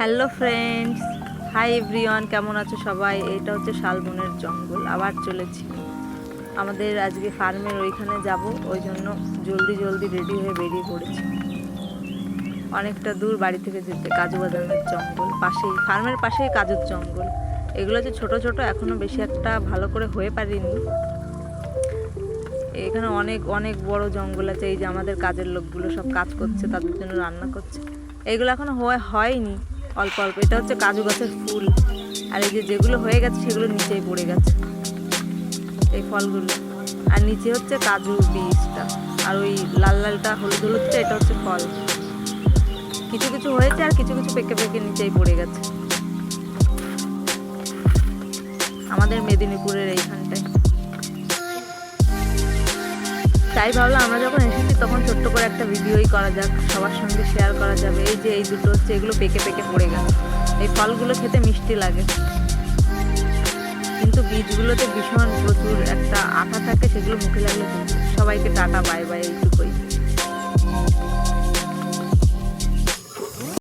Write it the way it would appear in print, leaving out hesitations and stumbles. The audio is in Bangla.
হ্যালো ফ্রেন্ডস, হাই এভরিওয়ান, কেমন আছো সবাই? এটা হচ্ছে শালবনের জঙ্গল। আবার চলেছি আমাদের আজকে ফার্মের ওইখানে যাব, ওই জন্য জলদি জলদি রেডি হয়ে বেরিয়ে পড়েছি। অনেকটা দূর বাড়ি থেকে যেতে। কাজু বাদামের জঙ্গল পাশেই, ফার্মের পাশেই কাজুর জঙ্গল। এগুলো হচ্ছে ছোট ছোট, এখনো বেশি একটা ভালো করে হয়ে পারিনি। এখানে অনেক অনেক বড় জঙ্গল আছে। এই যে আমাদের কাজের লোকগুলো সব কাজ করছে, তাদের জন্য রান্না করছে। এইগুলো এখনো হয়নি, অল্প অল্প। এটা হচ্ছে কাজু গাছের ফুল, আর এই যে যেগুলো হয়ে গেছে সেগুলো নিচেই পড়ে গেছে, এই ফলগুলো। আর নিচে হচ্ছে কাজু বীজটা, আর ওই লাল লালটা হলুদ হলুদটা এটা হচ্ছে ফল। কিছু কিছু হয়েছে আর কিছু কিছু পেকে পেকে নিচেই পড়ে গেছে। আমাদের মেদিনীপুরের এইখানটায়। তাই ভাবলাম আমরা যখন এসেছি তখন ছোট্ট করে একটা ভিডিওই করা যাক, সবার সঙ্গে শেয়ার করা যাবে। এই যে এই দুটো হচ্ছে, এগুলো পেকে পেকে পড়ে গেছে। এই ফলগুলো খেতে মিষ্টি লাগে, কিন্তু বীজগুলোতে ভীষণ প্রচুর একটা আঠা থাকে, সেগুলো মুখে লাগলে। সবাইকে টাটা, বাই বাই, এইটুকুই।